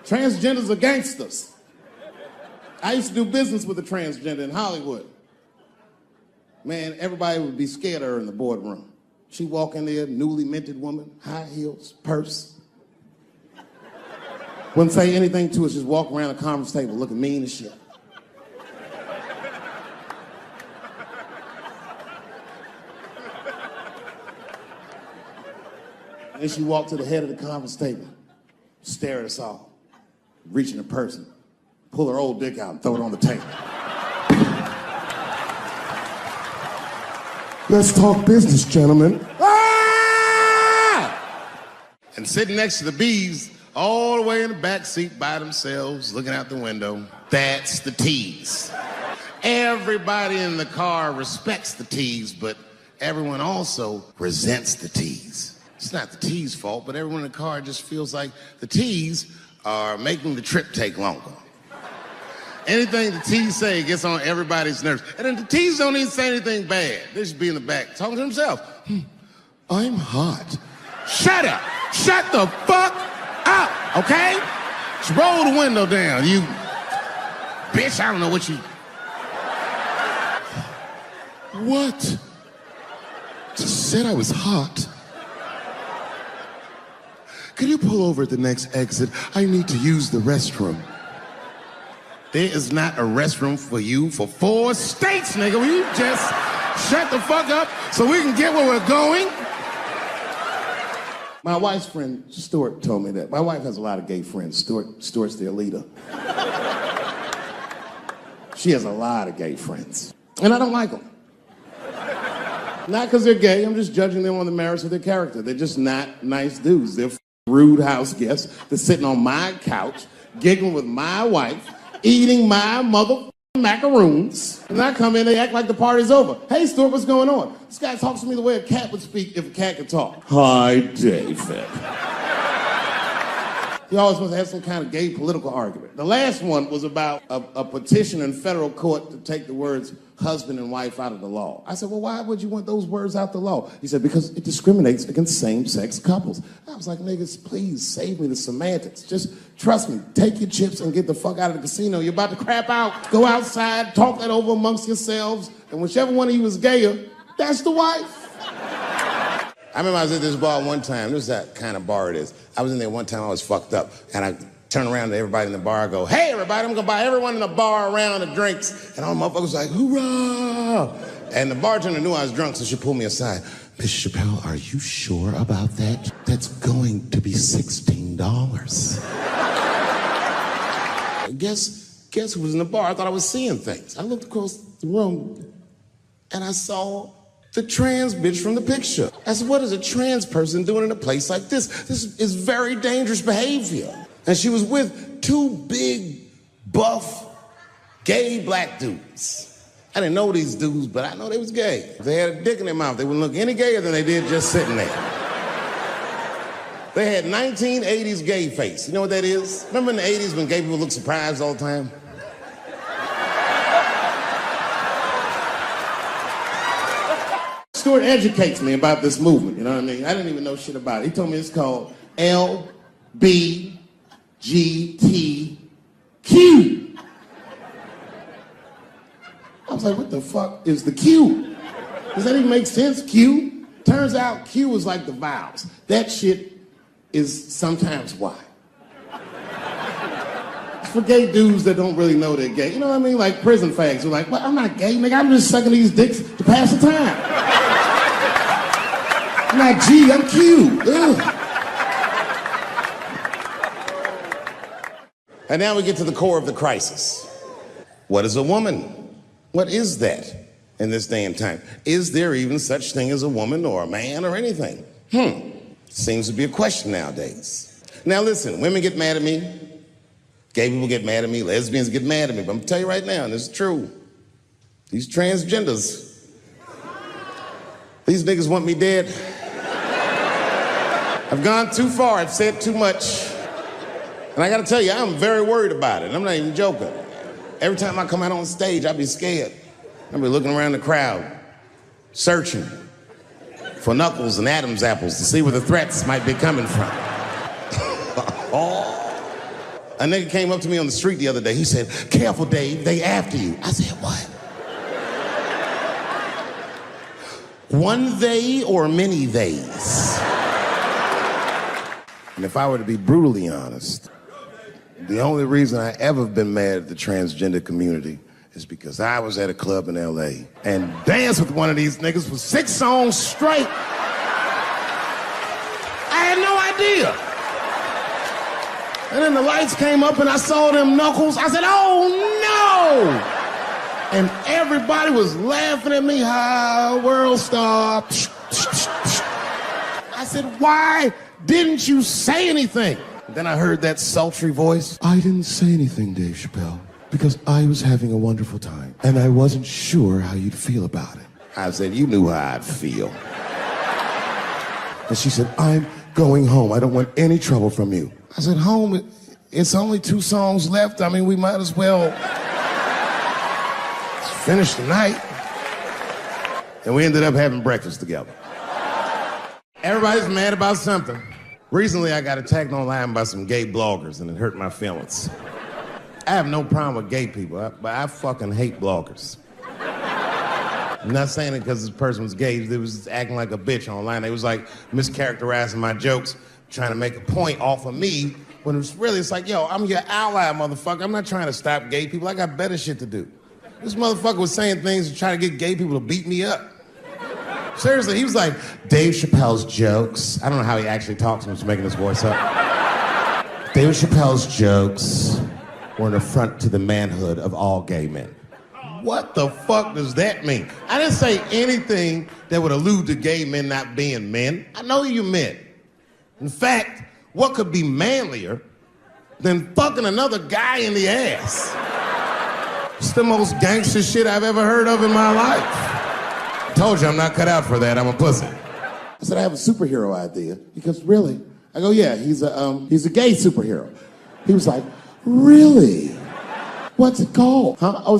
Transgenders are gangsters. I used to do business with a transgender in Hollywood. Man, everybody would be scared of her in the boardroom. She walk in there, newly minted woman, high heels, purse. Wouldn't say anything to us, just walk around the conference table looking mean as shit. And then she walked to the head of the conference table, stare at us all, reach in her purse and pull her old dick out and throw it on the table. Let's talk business, gentlemen. Ah! And sitting next to the bees, all the way in the back seat by themselves, looking out the window, that's the T's. Everybody in the car respects the T's, but everyone also resents the T's. It's not the T's fault, but everyone in the car just feels like the T's are making the trip take longer. Anything the T's say gets on everybody's nerves. And then the T's don't even say anything bad. They just be in the back talking to themselves. I'm hot. Shut up. Shut the fuck up, okay? Just roll the window down, you bitch. I don't know what you... What? Just said I was hot. Could you pull over at the next exit? I need to use the restroom. There is not a restroom for you for 4 states, nigga. Will you just shut the fuck up so we can get where we're going? My wife's friend, Stuart, told me that. My wife has a lot of gay friends. Stuart's their leader. She has a lot of gay friends. And I don't like them. Not because they're gay. I'm just judging them on the merits of their character. They're just not nice dudes. They're rude house guests. They're sitting on my couch, giggling with my wife, eating my mother macaroons. And I come in, they act like the party's over. Hey, Stuart, what's going on? This guy talks to me the way a cat would speak if a cat could talk. Hi, David. He always must have some kind of gay political argument. The last one was about a petition in federal court to take the words husband and wife out of the law. I said, well, why would you want those words out the law? He said, because it discriminates against same-sex couples. I was like, niggas, please save me the semantics. Just trust me, take your chips and get the fuck out of the casino. You're about to crap out, go outside, talk that over amongst yourselves, and whichever one of you is gayer, that's the wife. I remember I was at this bar one time. This is that kind of bar it is. I was in there one time, I was fucked up, and I turn around to everybody in the bar, I go, hey, everybody, I'm gonna buy everyone in the bar around the drinks. And all the motherfuckers like, hoorah! And the bartender knew I was drunk, so she pulled me aside. Miss Chappelle, are you sure about that? That's going to be $16. Guess who was in the bar? I thought I was seeing things. I looked across the room, and I saw the trans bitch from the picture. I said, what is a trans person doing in a place like this? This is very dangerous behavior. And she was with 2 big, buff, gay black dudes. I didn't know these dudes, but I know they was gay. If they had a dick in their mouth, they wouldn't look any gayer than they did just sitting there. They had 1980s gay face. You know what that is? Remember in the 80s when gay people looked surprised all the time? Stuart educates me about this movement, you know what I mean? I didn't even know shit about it. He told me it's called LBGTQ. I was like, what the fuck is the Q? Does that even make sense, Q? Turns out Q is like the vowels. That shit is sometimes Y. It's for gay dudes that don't really know they're gay. You know what I mean? Like prison fags who are like, well, I'm not gay, nigga. I'm just sucking these dicks to pass the time. I'm not G, I'm Q. Ugh. And now we get to the core of the crisis. What is a woman? What is that in this day and time? Is there even such thing as a woman or a man or anything? Seems to be a question nowadays. Now listen, women get mad at me. Gay people get mad at me. Lesbians get mad at me. But I'm gonna tell you right now, and this is true. These transgenders, these niggas want me dead. I've gone too far. I've said too much. And I gotta tell you, I'm very worried about it. I'm not even joking. Every time I come out on stage, I be scared. I be looking around the crowd, searching for knuckles and Adam's apples to see where the threats might be coming from. A nigga came up to me on the street the other day. He said, "Careful, Dave, they after you." I said, "What?" One they or many theys? And if I were to be brutally honest, the only reason I ever been mad at the transgender community is because I was at a club in L.A. and danced with one of these niggas for 6 songs straight. I had no idea. And then the lights came up and I saw them knuckles. I said, "Oh no!" And everybody was laughing at me. "Hi, world star." I said, "Why didn't you say anything?" Then I heard that sultry voice. "I didn't say anything, Dave Chappelle, because I was having a wonderful time, and I wasn't sure how you'd feel about it." I said, "You knew how I'd feel." And she said, "I'm going home. I don't want any trouble from you." I said, "Home? It's only 2 songs left. I mean, we might as well finish the night." And we ended up having breakfast together. Everybody's mad about something. Recently, I got attacked online by some gay bloggers, and it hurt my feelings. I have no problem with gay people, but I fucking hate bloggers. I'm not saying it because this person was gay. They was acting like a bitch online. They was like mischaracterizing my jokes, trying to make a point off of me, when it's like, yo, I'm your ally, motherfucker. I'm not trying to stop gay people. I got better shit to do. This motherfucker was saying things to try to get gay people to beat me up. Seriously, he was like, Dave Chappelle's jokes. I don't know how he actually talks. I'm just making this voice up. Dave Chappelle's jokes were an affront to the manhood of all gay men. What the fuck does that mean? I didn't say anything that would allude to gay men not being men. I know you meant. In fact, what could be manlier than fucking another guy in the ass? It's the most gangster shit I've ever heard of in my life. I told you I'm not cut out for that. I'm a pussy. I said, I have a superhero idea. Because really? I go, yeah, he's a gay superhero. He was like, really? What's it called? Huh? Oh,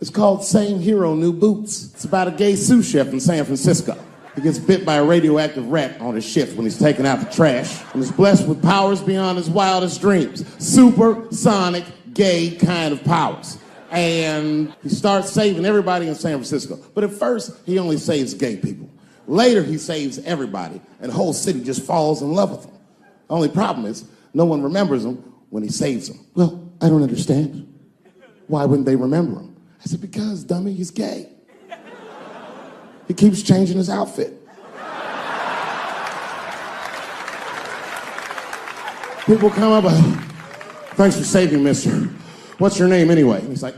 it's called Same Hero, New Boots. It's about a gay sous chef in San Francisco. He gets bit by a radioactive rat on his shift when he's taking out the trash and is blessed with powers beyond his wildest dreams. Supersonic, gay kind of powers. And he starts saving everybody in San Francisco. But at first, he only saves gay people. Later, he saves everybody, and the whole city just falls in love with him. The only problem is, no one remembers him when he saves them. Well, I don't understand. Why wouldn't they remember him? I said, because, dummy, he's gay. He keeps changing his outfit. People come up, thanks for saving, mister. What's your name anyway? And he's like,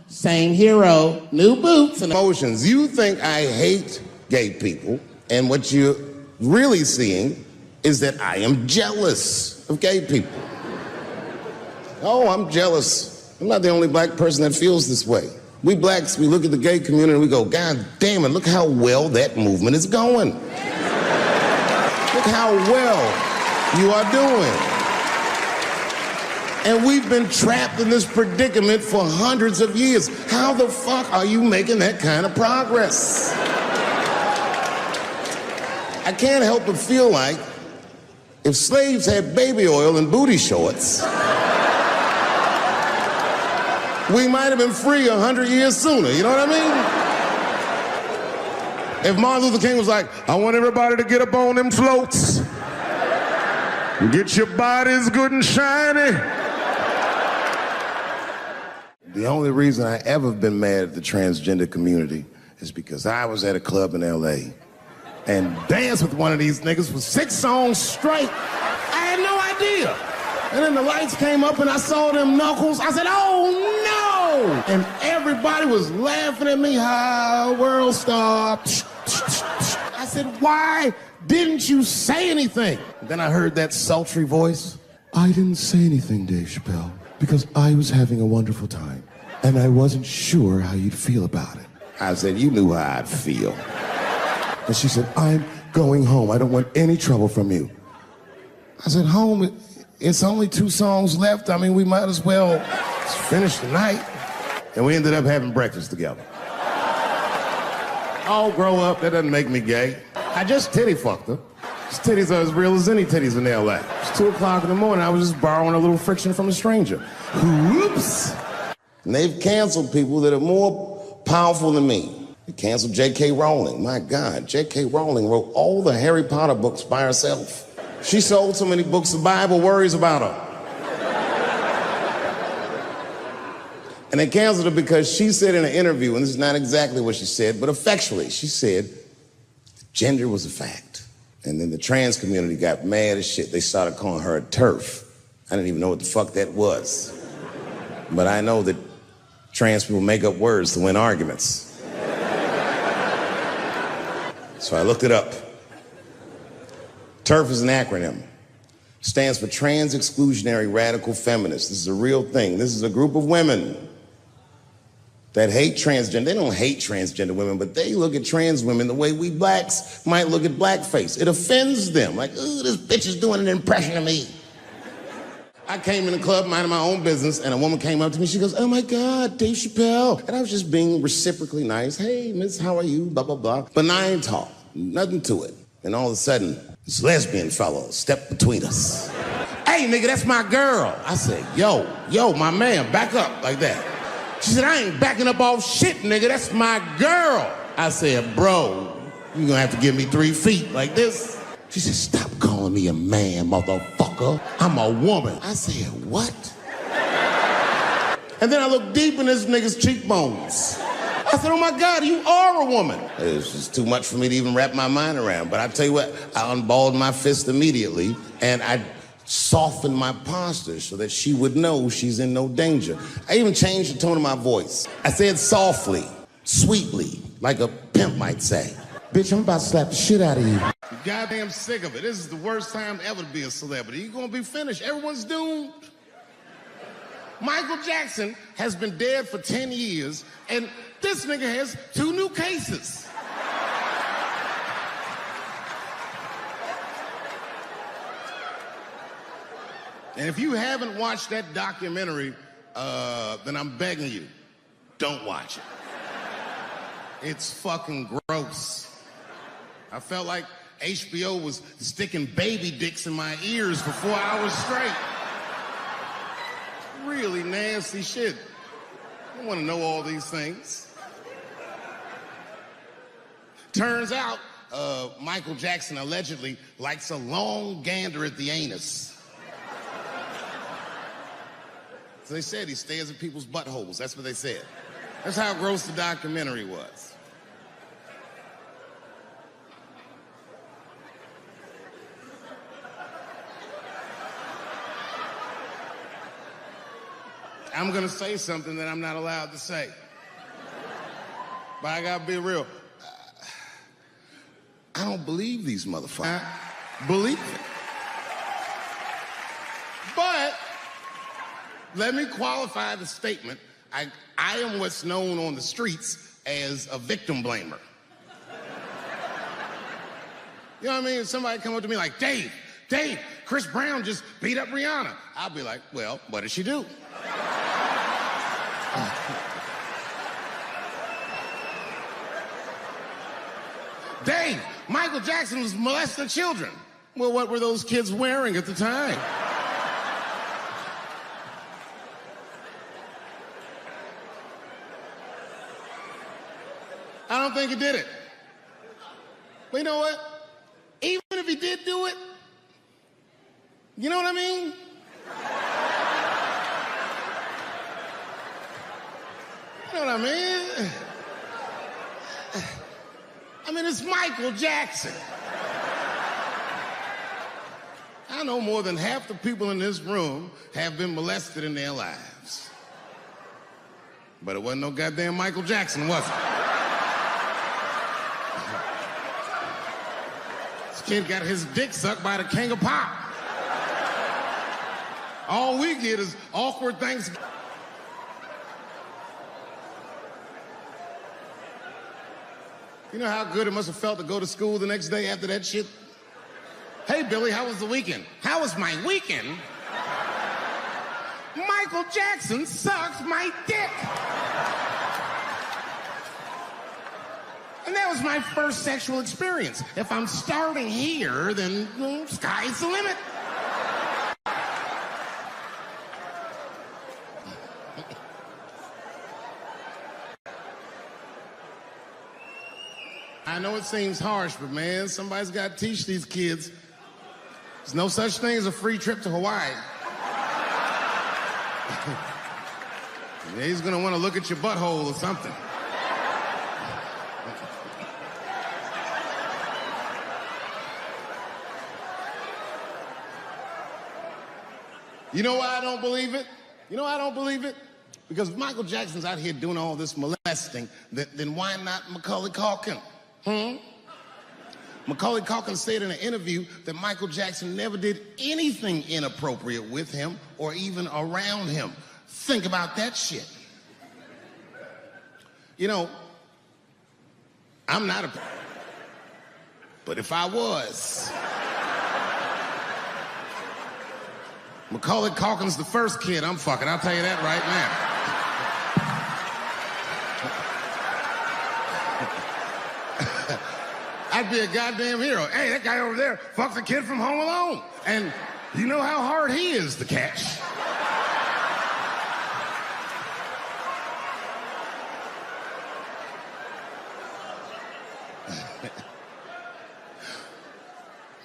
same hero, new boots and emotions. You think I hate gay people, and what you're really seeing is that I am jealous of gay people. Oh, I'm jealous. I'm not the only black person that feels this way. We blacks, we look at the gay community and we go, God damn it, look how well that movement is going. Look how well you are doing. And we've been trapped in this predicament for hundreds of years. How the fuck are you making that kind of progress? I can't help but feel like if slaves had baby oil and booty shorts, we might have been free 100 years sooner, you know what I mean? If Martin Luther King was like, I want everybody to get up on them floats, get your bodies good and shiny. The only reason I ever been mad at the transgender community is because I was at a club in L.A. and danced with one of these niggas for 6 songs straight. I had no idea. And then the lights came up and I saw them knuckles. I said, oh no! And everybody was laughing at me. Hi, world star. I said, why didn't you say anything? Then I heard that sultry voice. I didn't say anything, Dave Chappelle, because I was having a wonderful time, and I wasn't sure how you'd feel about it. I said, you knew how I'd feel. And she said, I'm going home. I don't want any trouble from you. I said, home? It's only 2 songs left. I mean, we might as well finish the night. And we ended up having breakfast together. I'll grow up. That doesn't make me gay. I just titty fucked her. His titties are as real as any titties in L.A. 2 o'clock in the morning, I was just borrowing a little friction from a stranger. Whoops! And they've canceled people that are more powerful than me. They canceled J.K. Rowling. My God, J.K. Rowling wrote all the Harry Potter books by herself. She sold so many books, the Bible worries about her. And they canceled her because she said in an interview, and this is not exactly what she said, but effectually, she said gender was a fact. And then the trans community got mad as shit. They started calling her a TERF. I didn't even know what the fuck that was. But I know that trans people make up words to win arguments. So I looked it up. TERF is an acronym. Stands for Trans Exclusionary Radical Feminists. This is a real thing. This is a group of women that hate transgender. They don't hate transgender women, but they look at trans women the way we blacks might look at blackface. It offends them. Like, ooh, this bitch is doing an impression of me. I came in the club minding my own business, and a woman came up to me. She goes, oh my God, Dave Chappelle. And I was just being reciprocally nice. Hey, miss, how are you? Blah, blah, blah. But I ain't talk. Nothing to it. And all of a sudden, this lesbian fellow stepped between us. Hey, nigga, that's my girl. I said, yo, my man, back up like that. She said, I ain't backing up off shit, nigga. That's my girl. I said, bro, you're gonna have to give me 3 feet like this. She said, stop calling me a man, motherfucker. I'm a woman. I said, what? And then I looked deep in this nigga's cheekbones. I said, oh my God, you are a woman. It was just too much for me to even wrap my mind around. But I tell you what, I unballed my fist immediately, and I softened my posture so that she would know she's in no danger. I even changed the tone of my voice. I said softly, sweetly, like a pimp might say. Bitch, I'm about to slap the shit out of you. I'm goddamn sick of it. This is the worst time ever to be a celebrity. You're gonna be finished. Everyone's doomed. Michael Jackson has been dead for 10 years, and this nigga has 2 new cases. And if you haven't watched that documentary, then I'm begging you, don't watch it. It's fucking gross. I felt like HBO was sticking baby dicks in my ears for 4 hours straight. Really nasty shit. I don't want to know all these things. Turns out, Michael Jackson allegedly likes a long gander at the anus. So they said he stares at people's buttholes. That's what they said. That's how gross the documentary was. I'm gonna say something that I'm not allowed to say. But I gotta be real. I don't believe these motherfuckers. I believe it. But let me qualify the statement. I am what's known on the streets as a victim blamer. You know what I mean? Somebody come up to me like, Dave, Chris Brown just beat up Rihanna. I'll be like, well, what did she do? Dave, Michael Jackson was molesting children. Well, what were those kids wearing at the time? I don't think he did it. But you know what? Even if he did do it, you know what I mean? You know what I mean? I mean, it's Michael Jackson. I know more than half the people in this room have been molested in their lives. But it wasn't no goddamn Michael Jackson, was it? This kid got his dick sucked by the king of pop. All we get is awkward things. You know how good it must have felt to go to school the next day after that shit? Hey, Billy, how was the weekend? How was my weekend? Michael Jackson sucked my dick. And that was my first sexual experience. If I'm starting here, then sky's the limit. I know it seems harsh, but man, somebody's got to teach these kids. There's no such thing as a free trip to Hawaii. He's gonna want to look at your butthole or something. You know why I don't believe it? You know why I don't believe it? Because if Michael Jackson's out here doing all this molesting, then why not Macaulay Culkin? Macaulay Culkin said in an interview that Michael Jackson never did anything inappropriate with him or even around him. Think about that shit. You know, I'm not a... But if I was... Macaulay Culkin's the first kid I'm fucking, I'll tell you that right now. I'd be a goddamn hero. Hey, that guy over there fucked the kid from Home Alone. And you know how hard he is to catch.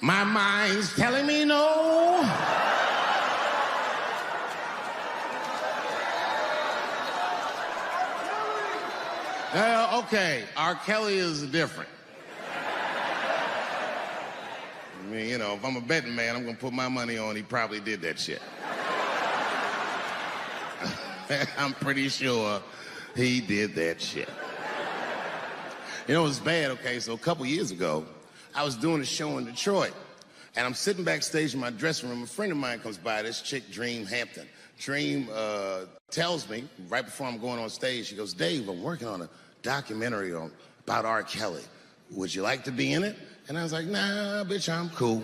My mind's telling me no. Okay, R. Kelly is different. I mean, you know, if I'm a betting man, I'm gonna put my money on he probably did that shit. I'm pretty sure he did that shit. You know, it was bad, okay, so a couple years ago, I was doing a show in Detroit, and I'm sitting backstage in my dressing room. A friend of mine comes by, this chick, Dream Hampton. Dream tells me, right before I'm going on stage, she goes, Dave, I'm working on a documentary about R. Kelly. Would you like to be in it? And I was like, nah, bitch, I'm cool.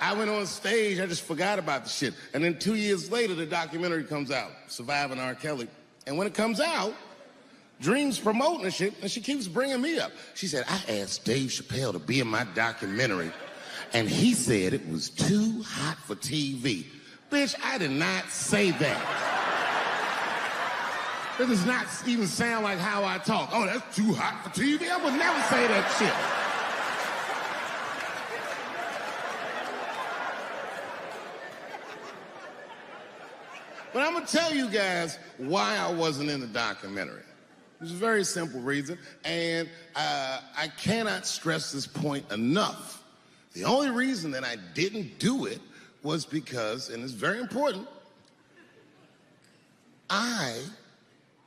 I went on stage, I just forgot about the shit. And then 2 years later, the documentary comes out, Surviving R. Kelly. And when it comes out, Dream's promoting the shit, and she keeps bringing me up. She said, I asked Dave Chappelle to be in my documentary, and he said it was too hot for TV. Bitch, I did not say that. That does not even sound like how I talk. Oh, that's too hot for TV? I would never say that shit. But I'm gonna tell you guys why I wasn't in the documentary. There's a very simple reason, and I cannot stress this point enough. The only reason that I didn't do it was because, and it's very important, I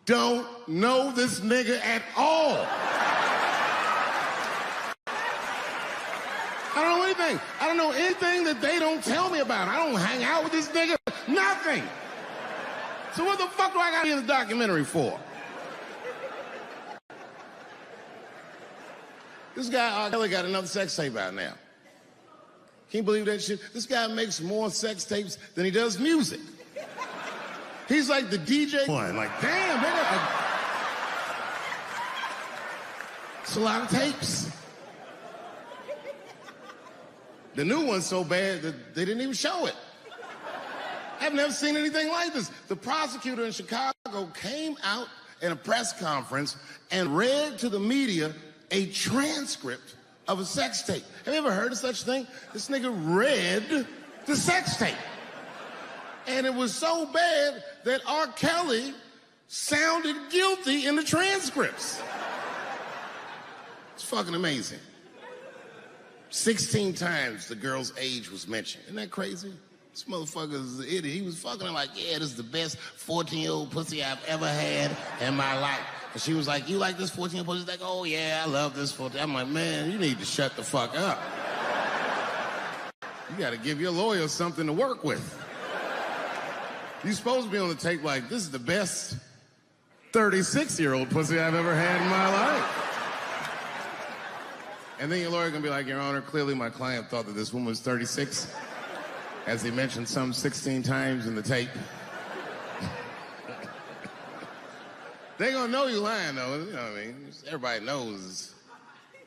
don't know this nigga at all. I don't know anything. I don't know anything that they don't tell me about. I don't hang out with this nigga, nothing. So what the fuck do I gotta be in the documentary for? This guy, R. Kelly, got another sex tape out now. Can you believe that shit? This guy makes more sex tapes than he does music. He's like the DJ one. Like, damn, it's a lot of tapes. The new one's so bad that they didn't even show it. I've never seen anything like this. The prosecutor in Chicago came out in a press conference and read to the media a transcript of a sex tape. Have you ever heard of such a thing? This nigga read the sex tape. And it was so bad that R. Kelly sounded guilty in the transcripts. It's fucking amazing. 16 times the girl's age was mentioned. Isn't that crazy? This motherfucker's an idiot. He was fucking her like, yeah, this is the best 14-year-old pussy I've ever had in my life. And she was like, you like this 14-year-old pussy? He's like, oh yeah, I love this 14. I'm like, man, you need to shut the fuck up. You gotta give your lawyer something to work with. You're supposed to be on the tape like, this is the best 36-year-old pussy I've ever had in my life. And then your lawyer gonna be like, Your Honor, clearly my client thought that this woman was 36, as he mentioned some 16 times in the tape. They gonna know you lying though, you know what I mean? Everybody knows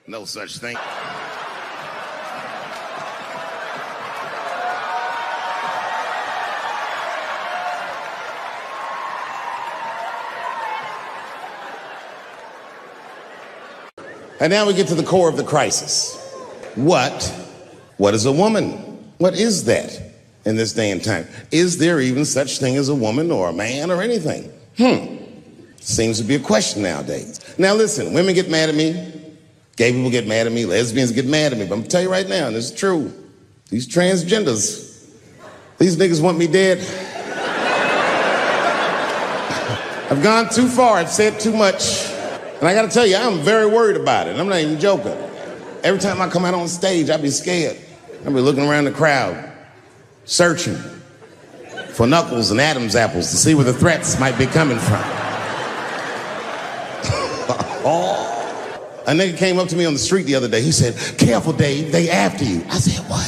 no such thing. And now we get to the core of the crisis. What is a woman? What is that in this day and time? Is there even such thing as a woman or a man or anything? Seems to be a question nowadays. Now listen, women get mad at me, gay people get mad at me, lesbians get mad at me, but I'm gonna tell you right now, and this is true, these transgenders, these niggas want me dead. I've gone too far, I've said too much. And I gotta tell you, I'm very worried about it. I'm not even joking. Every time I come out on stage, I be scared. I be looking around the crowd, searching for knuckles and Adam's apples to see where the threats might be coming from. A nigga came up to me on the street the other day. He said, "Careful, Dave, they after you." I said, "What?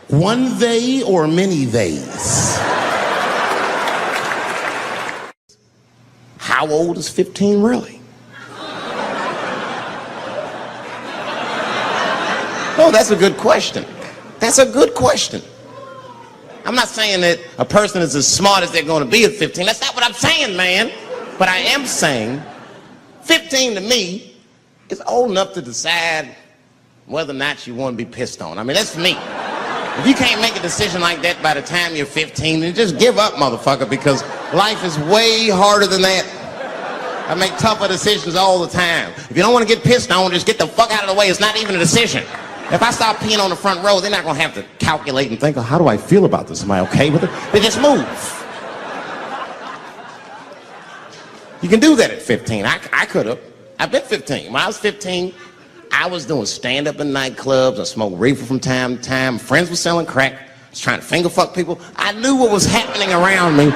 One they or many theys?" How old is 15 really? No, that's a good question. That's a good question. I'm not saying that a person is as smart as they're going to be at 15. That's not what I'm saying, man. But I am saying 15 to me is old enough to decide whether or not you want to be pissed on. I mean, that's me. If you can't make a decision like that by the time you're 15, then just give up, motherfucker, because life is way harder than that. I make tougher decisions all the time. If you don't want to get pissed on, just get the fuck out of the way. It's not even a decision. If I start peeing on the front row, they're not going to have to calculate and think, oh, how do I feel about this? Am I okay with it? They just move. You can do that at 15. I could have. I've been 15. When I was 15, I was doing stand-up in nightclubs. I smoked reefer from time to time. Friends were selling crack. I was trying to finger fuck people. I knew what was happening around me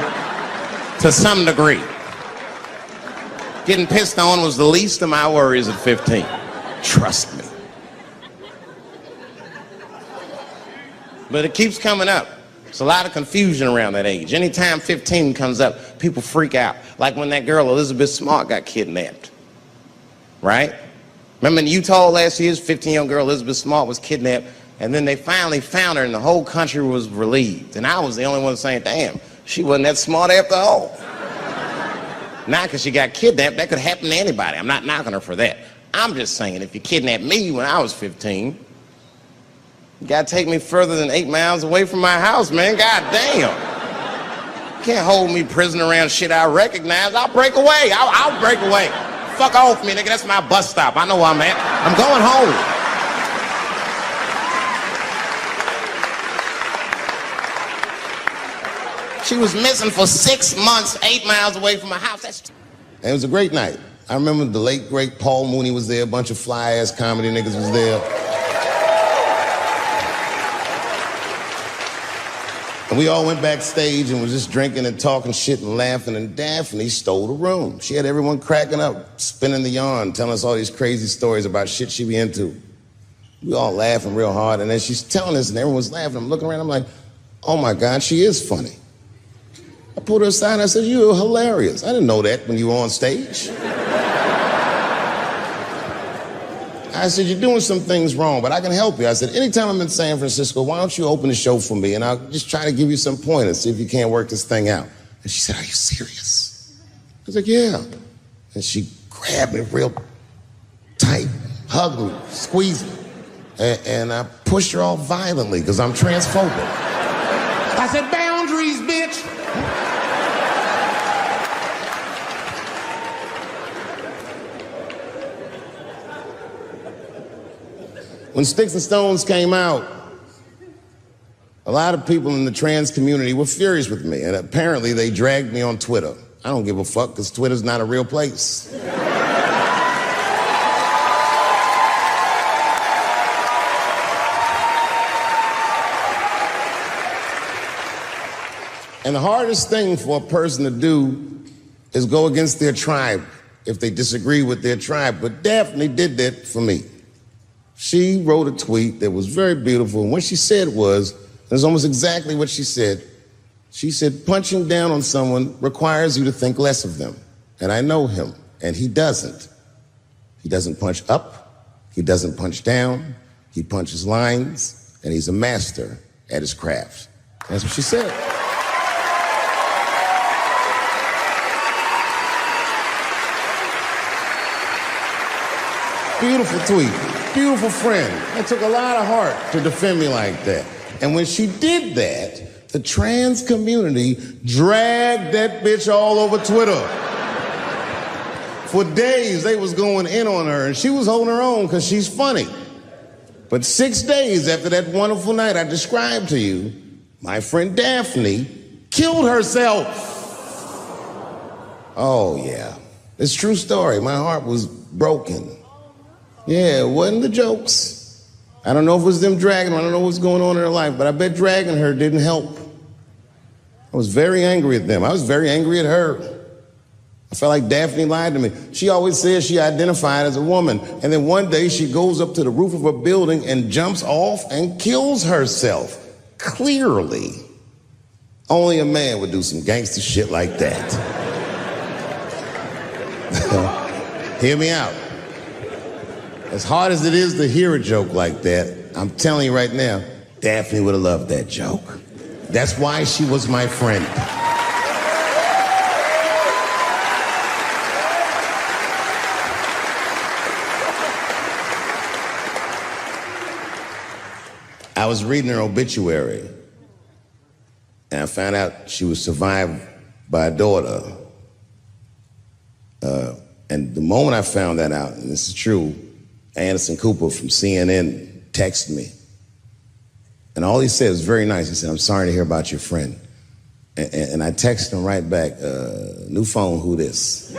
to some degree. Getting pissed on was the least of my worries at 15. Trust me. But it keeps coming up. There's a lot of confusion around that age. Anytime 15 comes up, people freak out. Like when that girl, Elizabeth Smart, got kidnapped. Right? Remember in Utah last year, 15-year-old girl Elizabeth Smart was kidnapped, and then they finally found her, and the whole country was relieved. And I was the only one saying, damn, she wasn't that smart after all. Not because she got kidnapped. That could happen to anybody. I'm not knocking her for that. I'm just saying, if you kidnapped me when I was 15, you gotta take me further than 8 miles away from my house, man. God damn. You can't hold me prisoner around shit I recognize. I'll break away. I'll break away. Fuck off me, nigga. That's my bus stop. I know where I'm at. I'm going home. She was missing for 6 months, 8 miles away from my house. And it was a great night. I remember the late, great Paul Mooney was there. A bunch of fly-ass comedy niggas was there. And we all went backstage and was just drinking and talking shit and laughing, and Daphne stole the room. She had everyone cracking up, spinning the yarn, telling us all these crazy stories about shit she be into. We all laughing real hard, and then she's telling us, and everyone's laughing. I'm looking around, I'm like, oh my God, she is funny. I pulled her aside and I said, you're hilarious. I didn't know that when you were on stage. I said, you're doing some things wrong, but I can help you. I said, anytime I'm in San Francisco, why don't you open the show for me, and I'll just try to give you some pointers, see if you can't work this thing out. And she said, are you serious? I was like, yeah. And she grabbed me real tight, hugged me, squeezed me, and I pushed her off violently because I'm transphobic. I said, boundaries, bitch. When Sticks and Stones came out, a lot of people in the trans community were furious with me, and apparently they dragged me on Twitter. I don't give a fuck, because Twitter's not a real place. And the hardest thing for a person to do is go against their tribe if they disagree with their tribe. But Daphne did that for me. She wrote a tweet that was very beautiful, and what she said was, it was almost exactly what she said. She said, punching down on someone requires you to think less of them. And I know him, and he doesn't. He doesn't punch up, he doesn't punch down, he punches lines, and he's a master at his craft. That's what she said. Beautiful tweet. Beautiful friend. It took a lot of heart to defend me like that. And when she did that, the trans community dragged that bitch all over Twitter. For days, they was going in on her, and she was holding her own because she's funny. But 6 days after that wonderful night I described to you, my friend Daphne killed herself. Oh, yeah. It's a true story. My heart was broken. Yeah, it wasn't the jokes. I don't know if it was them dragging her. I don't know what's going on in her life, but I bet dragging her didn't help. I was very angry at them. I was very angry at her. I felt like Daphne lied to me. She always says she identified as a woman, and then one day she goes up to the roof of a building and jumps off and kills herself. Clearly, only a man would do some gangster shit like that. Hear me out. As hard as it is to hear a joke like that, I'm telling you right now, Daphne would have loved that joke. That's why she was my friend. I was reading her obituary, and I found out she was survived by a daughter. And the moment I found that out, and this is true, Anderson Cooper from CNN texted me. And all he said was very nice. He said, "I'm sorry to hear about your friend." And I texted him right back, "New phone, who this?"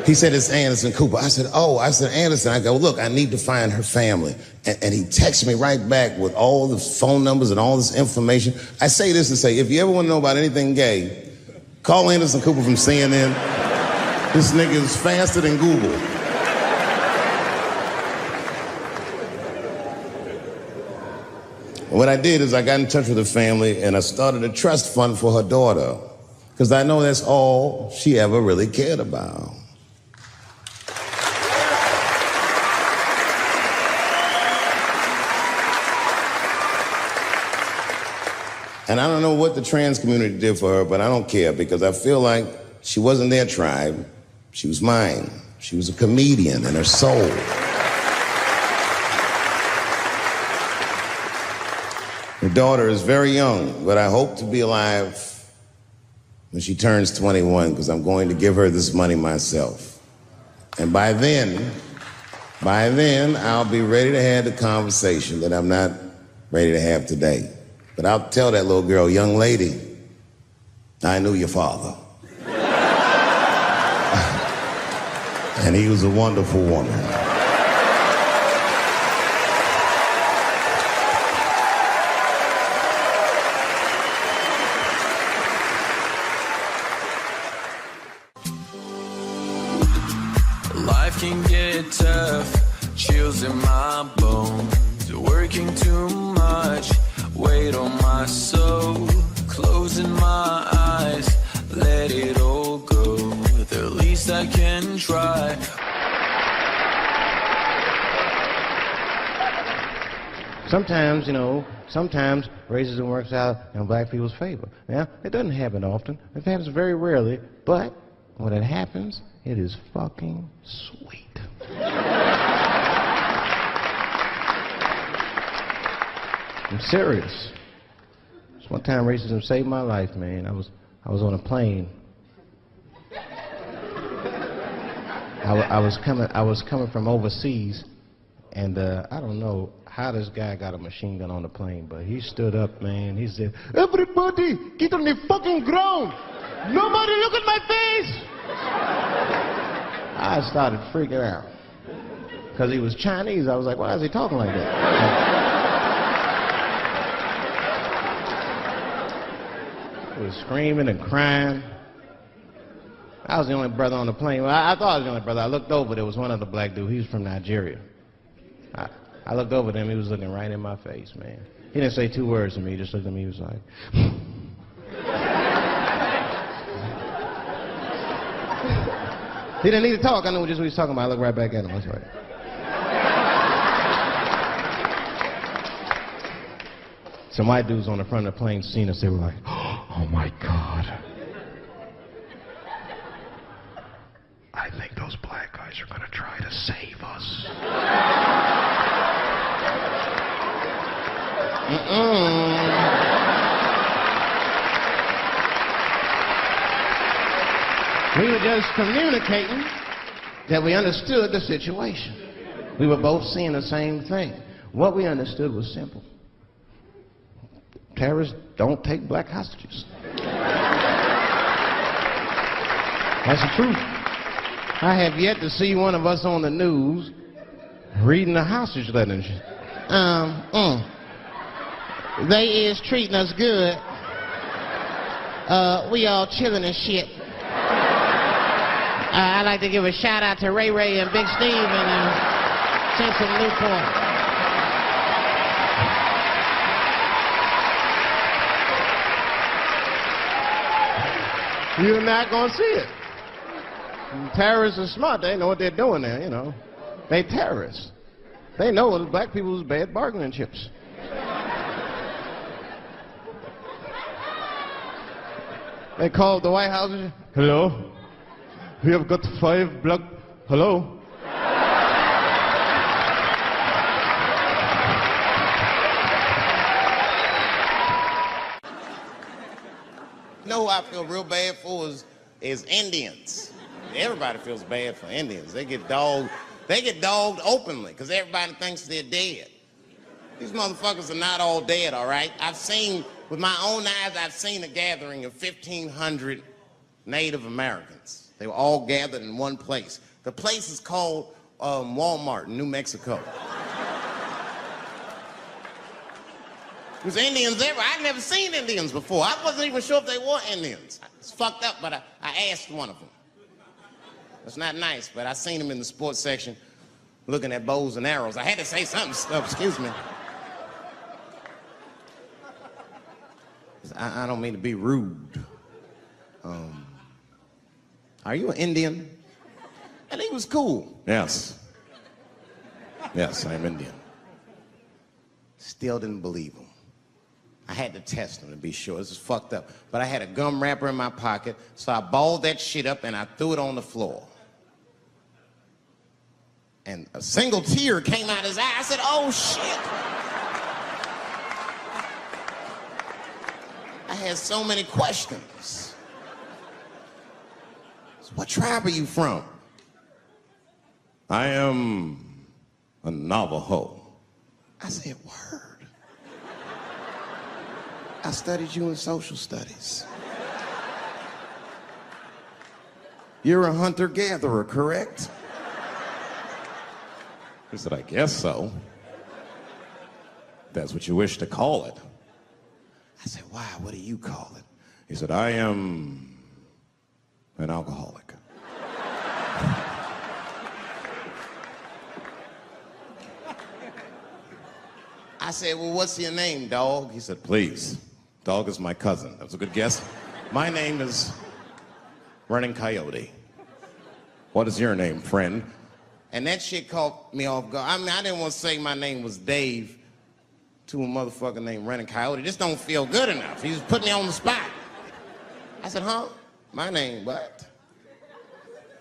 He said, "It's Anderson Cooper." I said, "Oh," I said, "Anderson." I go, "Look, I need to find her family." And he texted me right back with all the phone numbers and all this information. I say this to say, if you ever want to know about anything gay, call Anderson Cooper from CNN. This nigga is faster than Google. What I did is I got in touch with her family and I started a trust fund for her daughter, because I know that's all she ever really cared about. And I don't know what the trans community did for her, but I don't care, because I feel like she wasn't their tribe. She was mine. She was a comedian in her soul. Her daughter is very young, but I hope to be alive when she turns 21, because I'm going to give her this money myself. And by then, I'll be ready to have the conversation that I'm not ready to have today. But I'll tell that little girl, "Young lady, I knew your father." And he was a wonderful woman. Life can get tough, chills in my bones, working too much, weight on my soul, closing my eyes, let it all go, the least I can try. Sometimes, sometimes racism works out in black people's favor. Now, it doesn't happen often. It happens very rarely, but when it happens, it is fucking sweet. I'm serious. This one time racism saved my life, man. I was on a plane. I was coming from overseas, and I don't know how this guy got a machine gun on the plane, but he stood up, man. He said, "Everybody, get on the fucking ground. Nobody look at my face." I started freaking out. Because he was Chinese, I was like, why is he talking like that? He was screaming and crying. I was the only brother on the plane. Well, I thought I was the only brother. I looked over, there was one other black dude. He was from Nigeria. I looked over at him, he was looking right in my face, man. He didn't say two words to me, he just looked at me, he was like... He didn't need to talk, I knew just what he was talking about. I looked right back at him, that's right. Some white dudes on the front of the plane seen us, they were like, "Oh my God." We were just communicating that we understood the situation. We were both seeing the same thing. What we understood was simple. Terrorists don't take black hostages. That's the truth. I have yet to see one of us on the news reading the hostage letter. They is treating us good. We all chilling and shit. I'd like to give a shout out to Ray Ray and Big Steve and Central Newport. You're not going to see it. Terrorists are smart. They know what they're doing there, you know. They terrorists. They know that black people is bad bargaining chips. They called the White House. Hello? We have got 5 black... Hello? You know who I feel real bad for is Indians. Everybody feels bad for Indians. They get dogged openly because everybody thinks they're dead. These motherfuckers are not all dead, all right? With my own eyes, I've seen a gathering of 1,500 Native Americans. They were all gathered in one place. The place is called Walmart in New Mexico. There's Indians everywhere. I'd never seen Indians before. I wasn't even sure if they were Indians. It's fucked up, but I asked one of them. It's not nice, but I seen him in the sports section looking at bows and arrows. I had to say something. Excuse me. I don't mean to be rude. Are you an Indian? And he was cool. Yes. Yes, I'm Indian. Still didn't believe him. I had to test him to be sure. This is fucked up. But I had a gum wrapper in my pocket, so I balled that shit up and I threw it on the floor. And a single tear came out his eye. I said, oh, shit. I had so many questions. So what tribe are you from? I am a Navajo. I said, word. I studied you in social studies. You're a hunter-gatherer, correct? He said, I guess so. That's what you wish to call it. I said, why? What do you call it? He said, I am an alcoholic. I said, well, what's your name, dog? He said, please. Dog is my cousin. That was a good guess. My name is Running Coyote. What is your name, friend? And that shit caught me off guard. I mean, I didn't want to say my name was Dave to a motherfucker named Running Coyote. This don't feel good enough. He was putting me on the spot. I said, huh? My name, what?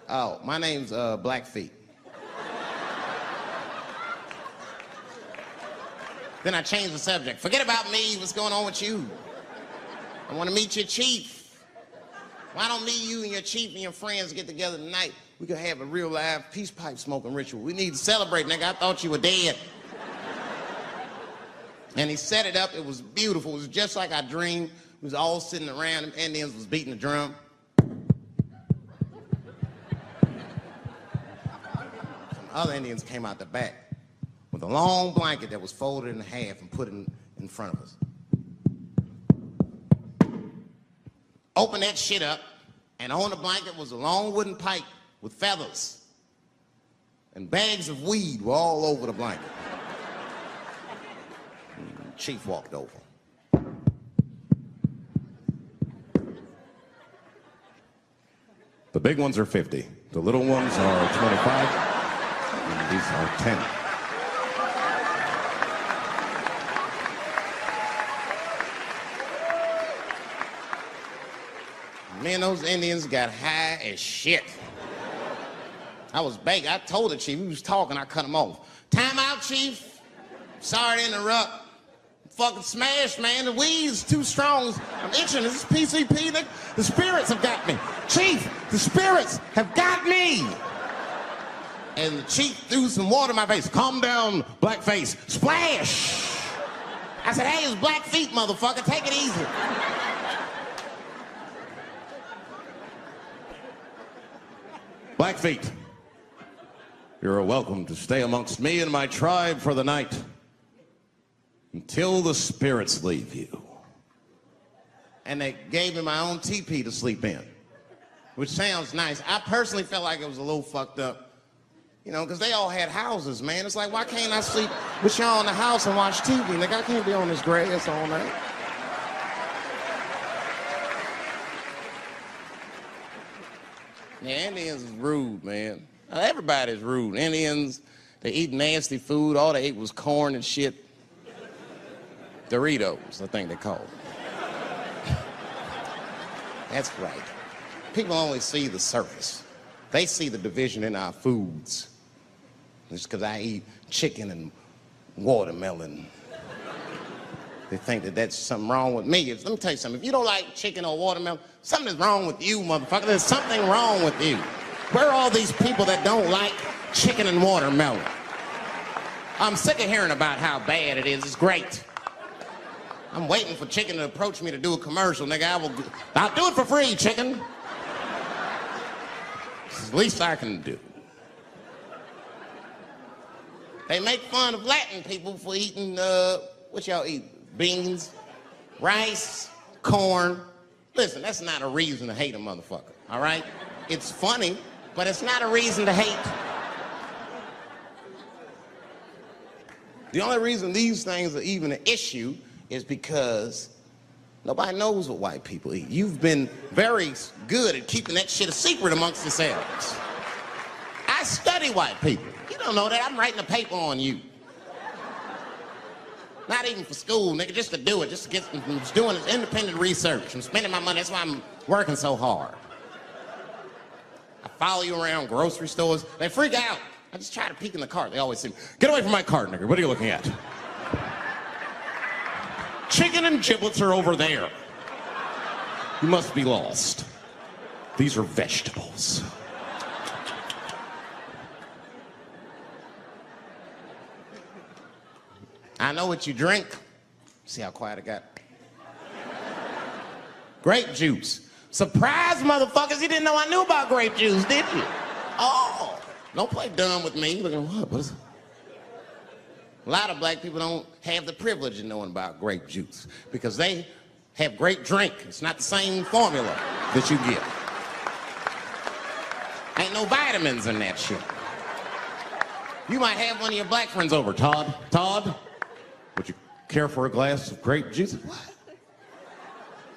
Oh, my name's Blackfeet. Then I changed the subject. Forget about me. What's going on with you? I want to meet your chief. Why don't me, you, and your chief and your friends get together tonight? We could have a real live peace pipe smoking ritual. We need to celebrate, nigga. I thought you were dead. And he set it up. It was beautiful. It was just like I dreamed. We was all sitting around. The Indians was beating the drum. Some other Indians came out the back with a long blanket that was folded in half and put in front of us. Open that shit up, and on the blanket was a long wooden pipe with feathers. And bags of weed were all over the blanket. Chief walked over. The big ones are 50. The little ones are 25. And these are 10. Me and those Indians got high as shit. I was baked. I told the chief, he was talking, I cut him off. Time out, chief. Sorry to interrupt. fucking smashed, man. The weed's too strong. I'm itching. This is PCP. The spirits have got me. Chief, the spirits have got me. And the chief threw some water in my face. Calm down, blackface. Splash! I said, hey, it's black feet, motherfucker. Take it easy. Blackfeet, you're welcome to stay amongst me and my tribe for the night until the spirits leave you. And they gave me my own teepee to sleep in, which sounds nice. I personally felt like it was a little fucked up, you know, because they all had houses, man. It's like, why can't I sleep with y'all in the house and watch TV? Nigga, I can't be on this grass all night. Yeah, Indians is rude, man. Everybody's rude. Indians, they eat nasty food. All they ate was corn and shit. Doritos, I think they call them. That's right. People only see the surface. They see the division in our foods. Just because I eat chicken and watermelon. They think that that's something wrong with me. Let me tell you something. If you don't like chicken or watermelon, something is wrong with you, motherfucker. There's something wrong with you. Where are all these people that don't like chicken and watermelon? I'm sick of hearing about how bad it is. It's great. I'm waiting for chicken to approach me to do a commercial, nigga. I'll do it for free, chicken. It's the least I can do. They make fun of Latin people for eating, what y'all eat? Beans, rice, corn. Listen, that's not a reason to hate a motherfucker, all right? It's funny, but it's not a reason to hate. The only reason these things are even an issue is because nobody knows what white people eat. You've been very good at keeping that shit a secret amongst yourselves. I study white people. You don't know that. I'm writing a paper on you. Not even for school, nigga, just to do it, just to get, I'm just doing independent research. I'm spending my money, that's why I'm working so hard. I follow you around grocery stores. They freak out. I just try to peek in the cart. They always say, get away from my cart, nigga. What are you looking at? Chicken and giblets are over there. You must be lost. These are vegetables. I know what you drink. See how quiet it got? Grape juice. Surprise, motherfuckers, you didn't know I knew about grape juice, did you? Oh, don't play dumb with me. Look at what is it? A lot of black people don't have the privilege of knowing about grape juice because they have grape drink. It's not the same formula that you get. Ain't no vitamins in that shit. You might have one of your black friends over, Todd. Todd, would you care for a glass of grape juice? What?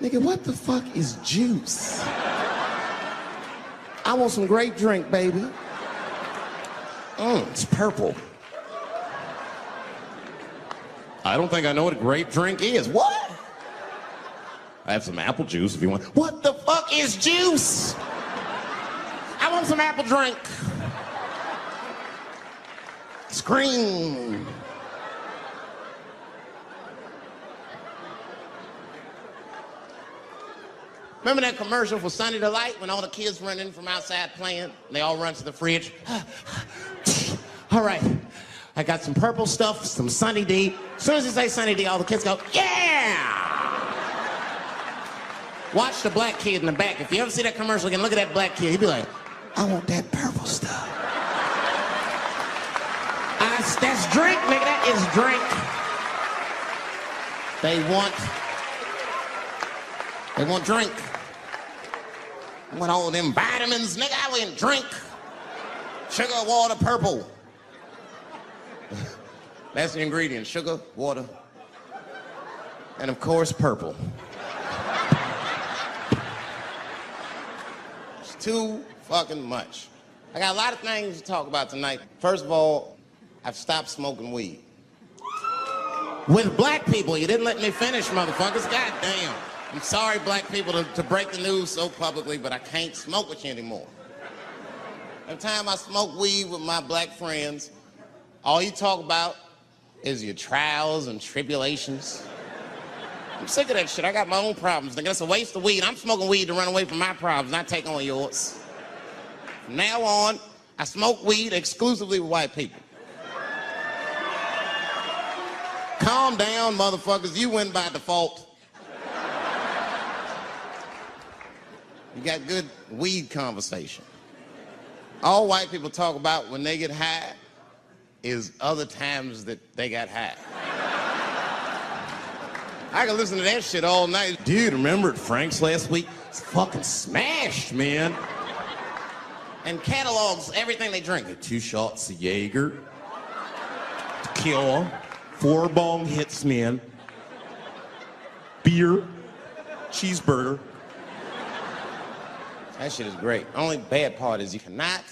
Nigga, what the fuck is juice? I want some grape drink, baby. It's purple. I don't think I know what a grape drink is. What? I have some apple juice if you want. What the fuck is juice? I want some apple drink. Scream. Remember that commercial for Sunny Delight when all the kids run in from outside playing? They all run to the fridge. All right, I got some purple stuff, some Sunny D. As soon as you say Sunny D, all the kids go, yeah! Watch the black kid in the back. If you ever see that commercial again, look at that black kid. He'd be like, I want that purple stuff. That's drink, nigga, that is drink. They want drink. I want all them vitamins, nigga, I want drink. Sugar, water, purple. That's the ingredient, sugar, water, and of course, purple. It's too fucking much. I got a lot of things to talk about tonight. First of all, I've stopped smoking weed. With black people, you didn't let me finish, motherfuckers. God damn. I'm sorry, black people, to break the news so publicly, but I can't smoke with you anymore. Every time I smoke weed with my black friends, all you talk about is your trials and tribulations. I'm sick of that shit. I got my own problems. Nigga, that's a waste of weed. I'm smoking weed to run away from my problems, not take on yours. From now on, I smoke weed exclusively with white people. Calm down, motherfuckers. You win by default. You got good weed conversation. All white people talk about when they get high is other times that they got high. I can listen to that shit all night. Dude, remember at Frank's last week? It's fucking smashed, man. And catalogs everything they drink. 2 shots of Jaeger, tequila, 4 bong hits, man. Beer, cheeseburger. That shit is great. Only bad part is you cannot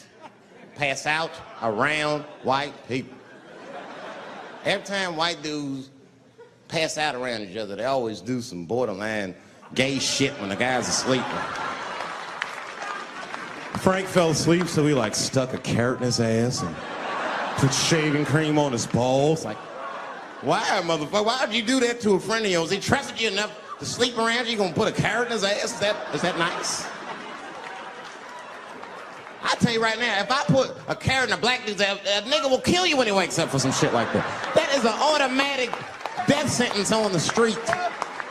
pass out around white people. Every time white dudes pass out around each other, they always do some borderline gay shit when the guy's asleep. Frank fell asleep, so he stuck a carrot in his ass and put shaving cream on his balls. Why, motherfucker? Why would you do that to a friend of yours? He trusted you enough to sleep around you? You gonna put a carrot in his ass? Is that nice? I tell you right now, if I put a carrot in a black dude's ass, a nigga will kill you when he wakes up for some shit like that. That is an automatic death sentence on the street.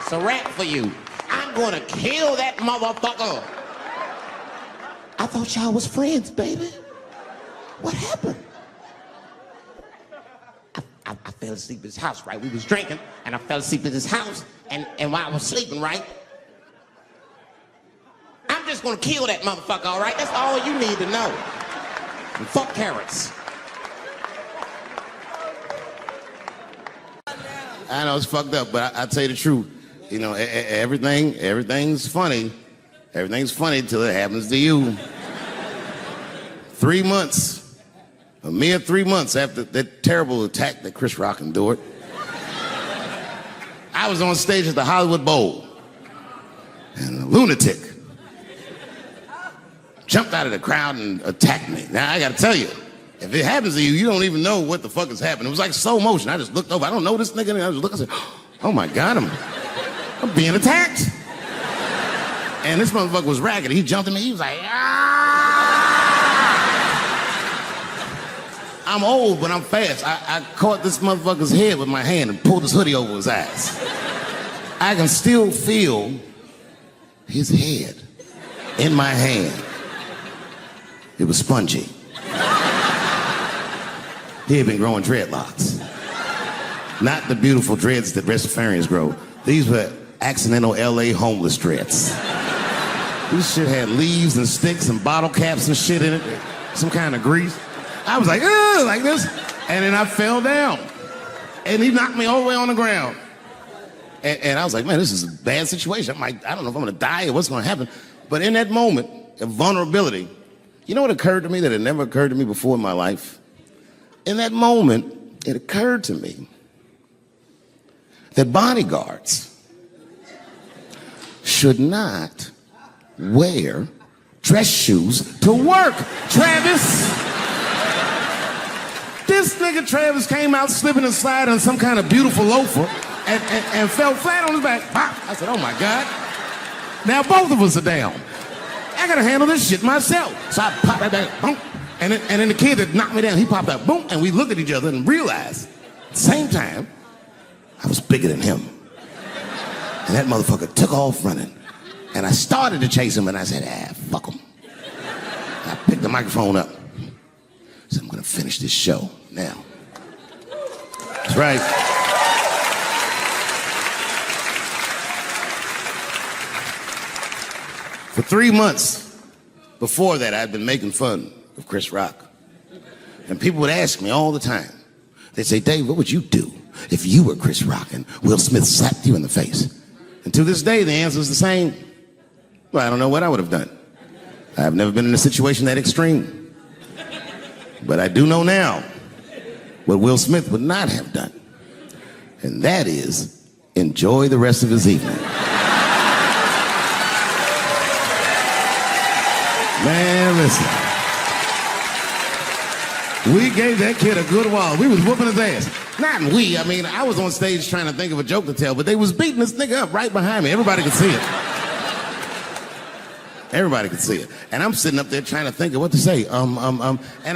It's a rap for you. I'm gonna kill that motherfucker. I thought y'all was friends, baby. What happened? I fell asleep at his house, right? We was drinking, and I fell asleep at his house, and while I was sleeping, right? I'm just gonna kill that motherfucker, all right? That's all you need to know. And fuck carrots. I know it's fucked up, but I tell you the truth. You know, everything's funny. Everything's funny till it happens to you. 3 months, a mere 3 months after that terrible attack that Chris Rock endured, I was on stage at the Hollywood Bowl, and a lunatic jumped out of the crowd and attacked me. Now, I gotta tell you, if it happens to you, you don't even know what the fuck is happening. It was like slow motion. I just looked over. I don't know this nigga. And I just looked and said, oh my God, I'm being attacked. And this motherfucker was ragged. He jumped at me. He was like, ah! I'm old, but I'm fast. I caught this motherfucker's head with my hand and pulled his hoodie over his eyes. I can still feel his head in my hand. It was spongy. He had been growing dreadlocks. Not the beautiful dreads that breastfarians grow. These were accidental LA homeless dreads. This shit had leaves and sticks and bottle caps and shit in it. Some kind of grease. I was like, ugh, like this. And then I fell down. And he knocked me all the way on the ground. And I was like, man, this is a bad situation. I don't know if I'm gonna die or what's gonna happen. But in that moment of vulnerability, you know what occurred to me that had never occurred to me before in my life? In that moment, it occurred to me that bodyguards should not wear dress shoes to work. Travis! This nigga Travis came out slipping and sliding on some kind of beautiful loafer and fell flat on his back. Pop. I said, oh my God. Now both of us are down. I gotta handle this shit myself. So I popped that back, boom. And then the kid that knocked me down, he popped out, boom. And we looked at each other and realized at the same time, I was bigger than him. And that motherfucker took off running. And I started to chase him and I said, fuck him. And I picked the microphone up. So I'm gonna finish this show now. That's right. For 3 months before that, I'd been making fun of Chris Rock. And people would ask me all the time. They'd say, Dave, what would you do if you were Chris Rock and Will Smith slapped you in the face? And to this day, the answer is the same. Well, I don't know what I would have done. I've never been in a situation that extreme. But I do know now what Will Smith would not have done. And that is enjoy the rest of his evening. Man, listen. We gave that kid a good wall. We was whooping his ass. Not we, I mean, I was on stage trying to think of a joke to tell, but they was beating this nigga up right behind me. Everybody could see it. Everybody could see it. And I'm sitting up there trying to think of what to say. And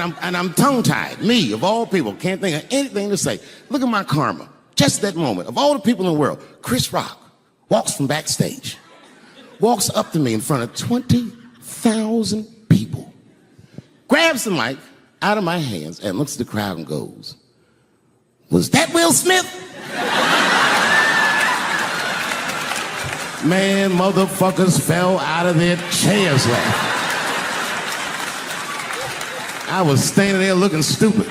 I'm tongue-tied. Me, of all people, can't think of anything to say. Look at my karma. Just that moment. Of all the people in the world, Chris Rock walks from backstage, walks up to me in front of 20,000 people, grabs the mic out of my hands and looks at the crowd and goes, "Was that Will Smith?" Man, motherfuckers fell out of their chairs laughing. I was standing there looking stupid.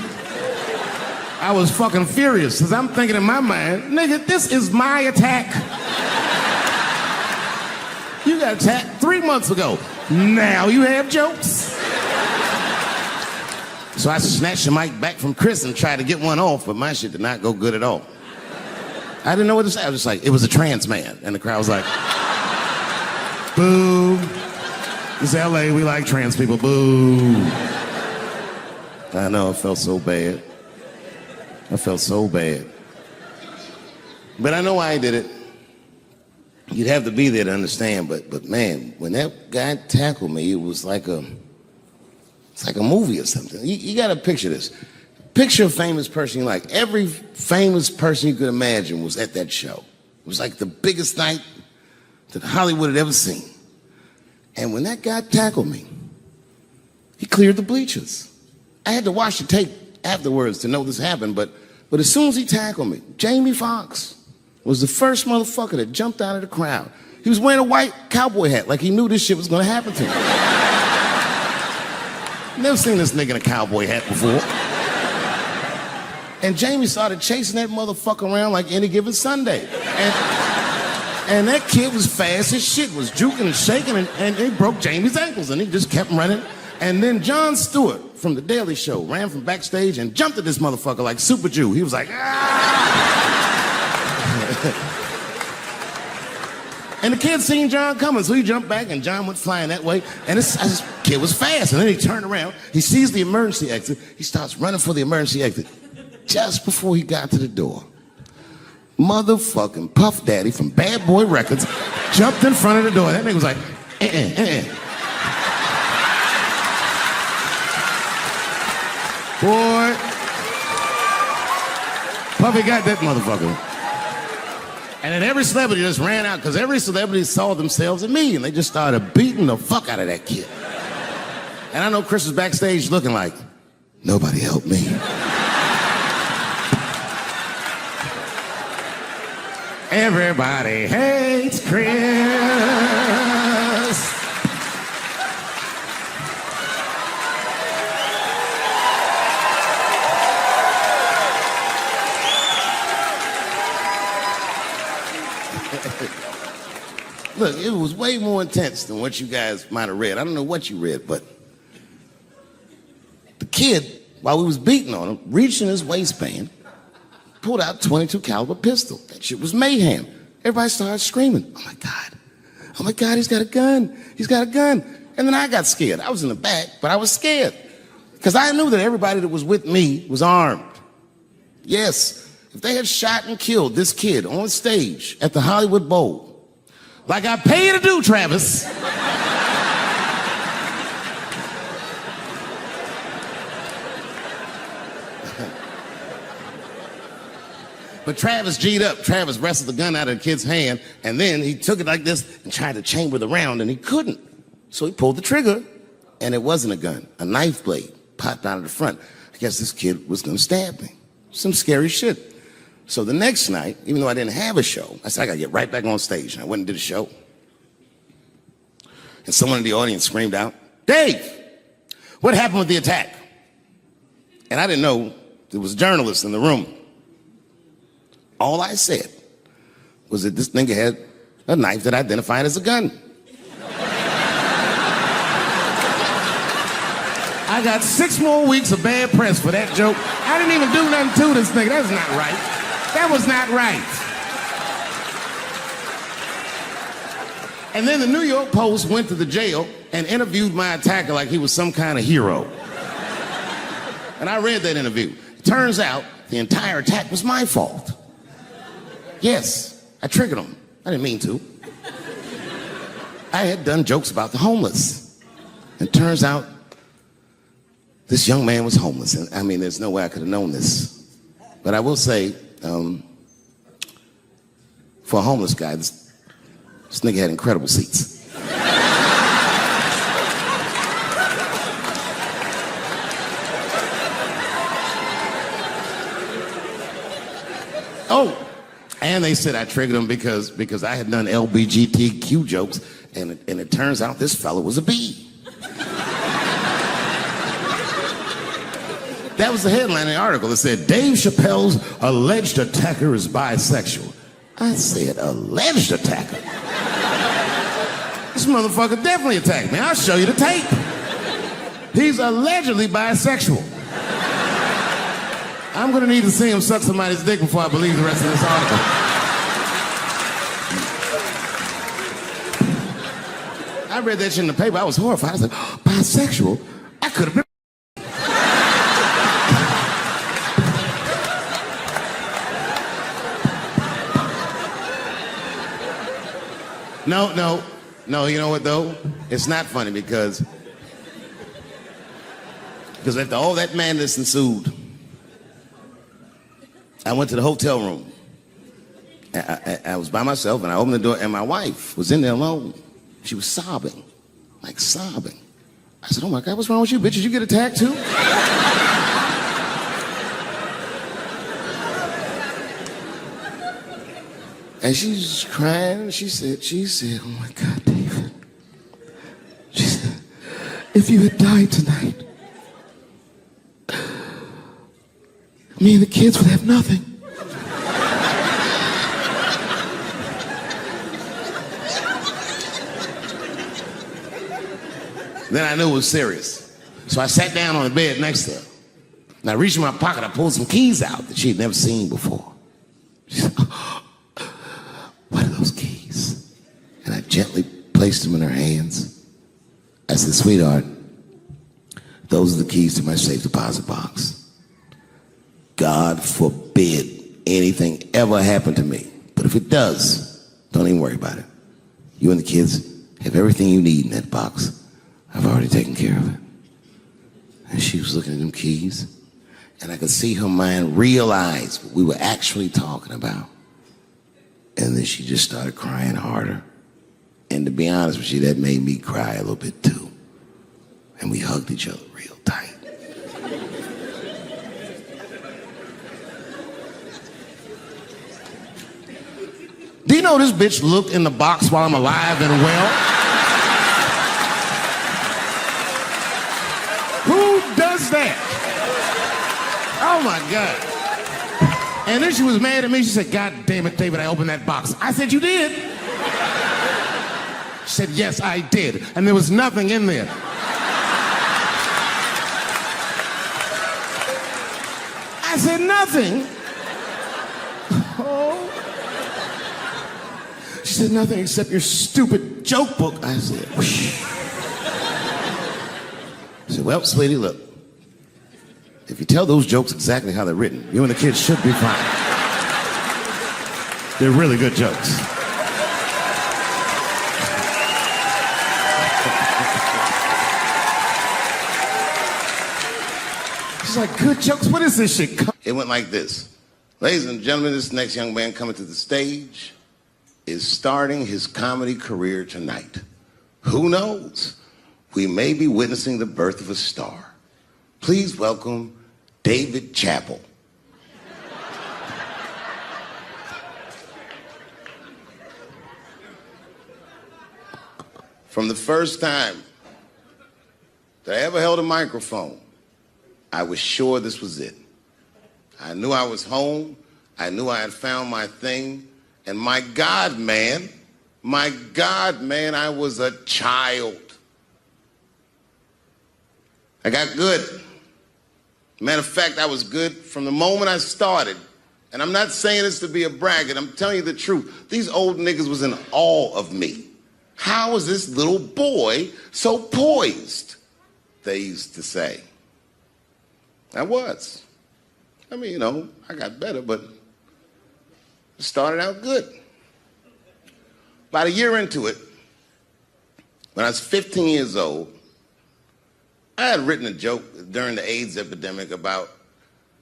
I was fucking furious because I'm thinking in my mind, nigga, this is my attack. You got attacked 3 months ago. Now you have jokes. So I snatched the mic back from Chris and tried to get one off, but my shit did not go good at all. I didn't know what to say. I was just like, it was a trans man. And the crowd was like, boo. It's LA, we like trans people, boo. I know, I felt so bad. I felt so bad. But I know why I did it. You'd have to be there to understand, but man, when that guy tackled me, it was like it's like a movie or something. You gotta picture this. Picture a famous person you like. Every famous person you could imagine was at that show. It was like the biggest night that Hollywood had ever seen. And when that guy tackled me, he cleared the bleachers. I had to watch the tape afterwards to know this happened, but as soon as he tackled me, Jamie Foxx was the first motherfucker that jumped out of the crowd. He was wearing a white cowboy hat like he knew this shit was gonna happen to him. Never seen this nigga in a cowboy hat before. And Jamie started chasing that motherfucker around like any given Sunday. And that kid was fast as shit, was juking and shaking, and he broke Jamie's ankles, and he just kept running. And then Jon Stewart from The Daily Show ran from backstage and jumped at this motherfucker like Super Jew. He was like, ah! And the kid seen Jon coming, so he jumped back, and Jon went flying that way. And this kid was fast, and then he turned around. He sees the emergency exit. He starts running for the emergency exit. Just before he got to the door, motherfucking Puff Daddy from Bad Boy Records jumped in front of the door. That nigga was like, Boy, Puffy got that motherfucker. And then every celebrity just ran out because every celebrity saw themselves in me, and they just started beating the fuck out of that kid. And I know Chris was backstage looking like, nobody helped me. Everybody hates Chris. Look, it was way more intense than what you guys might have read. I don't know what you read, but the kid, while we was beating on him, reached in his waistband, pulled out a .22 caliber pistol. That shit was mayhem. Everybody started screaming, oh my God, he's got a gun, he's got a gun. And then I got scared. I was in the back, but I was scared because I knew that everybody that was with me was armed. Yes, if they had shot and killed this kid on stage at the Hollywood Bowl, like I pay you to do, Travis. But Travis G'd up. Travis wrestled the gun out of the kid's hand, and then he took it like this and tried to chamber the round, and he couldn't. So he pulled the trigger, and it wasn't a gun. A knife blade popped out of the front. I guess this kid was gonna stab me. Some scary shit. So the next night, even though I didn't have a show, I said, I gotta get right back on stage. And I went and did a show. And someone in the audience screamed out, Dave, what happened with the attack? And I didn't know there was journalists in the room. All I said was that this nigga had a knife that identified as a gun. I got 6 more weeks of bad press for that joke. I didn't even do nothing to this nigga. That's not right. That was not right. And then the New York Post went to the jail and interviewed my attacker like he was some kind of hero. And I read that interview. It turns out the entire attack was my fault. Yes, I triggered him. I didn't mean to. I had done jokes about the homeless. It turns out this young man was homeless. And I mean, there's no way I could have known this. But I will say, for a homeless guy, this nigga had incredible seats. Oh, and they said I triggered him because I had done LBGTQ jokes, and it turns out this fellow was a B. That was the headline in the article. It said, Dave Chappelle's alleged attacker is bisexual. I said, alleged attacker? This motherfucker definitely attacked me. I'll show you the tape. He's allegedly bisexual. I'm gonna need to see him suck somebody's dick before I believe the rest of this article. I read that shit in the paper. I was horrified. I said, oh, bisexual? I could have been. No, you know what though? It's not funny because after all that madness ensued, I went to the hotel room. I was by myself and I opened the door and my wife was in there alone. She was sobbing, like sobbing. I said, oh my God, what's wrong with you, bitch? Did you get attacked too? And she's crying and she said, oh my God, David. She said, if you had died tonight, me and the kids would have nothing. Then I knew it was serious. So I sat down on the bed next to her. And I reached in my pocket, I pulled some keys out that she had never seen before. She said, oh, what are those keys? And I gently placed them in her hands. I said, sweetheart, those are the keys to my safe deposit box. God forbid anything ever happen to me. But if it does, don't even worry about it. You and the kids have everything you need in that box. I've already taken care of it. And she was looking at them keys, and I could see her mind realize what we were actually talking about. And then she just started crying harder. And to be honest with you, that made me cry a little bit too. And we hugged each other real tight. Do you know this bitch looked in the box while I'm alive and well? Who does that? Oh my God. And then she was mad at me. She said, God damn it, David, I opened that box. I said, you did? She said, yes, I did. And there was nothing in there. I said, nothing? Oh. She said, nothing except your stupid joke book. I said, whoosh. I said, well, sweetie, look. If you tell those jokes exactly how they're written, you and the kids should be fine. They're really good jokes. She's like, good jokes? What is this shit? It went like this. Ladies and gentlemen, this next young man coming to the stage is starting his comedy career tonight. Who knows? We may be witnessing the birth of a star. Please welcome David Chappelle. From the first time that I ever held a microphone, I was sure this was it. I knew I was home. I knew I had found my thing. And my God, man, I was a child. I got good. Matter of fact, I was good from the moment I started. And I'm not saying this to be a braggart. I'm telling you the truth. These old niggas was in awe of me. How is this little boy so poised? They used to say. I was. I mean, you know, I got better, but it started out good. About a year into it, when I was 15 years old, I had written a joke during the AIDS epidemic about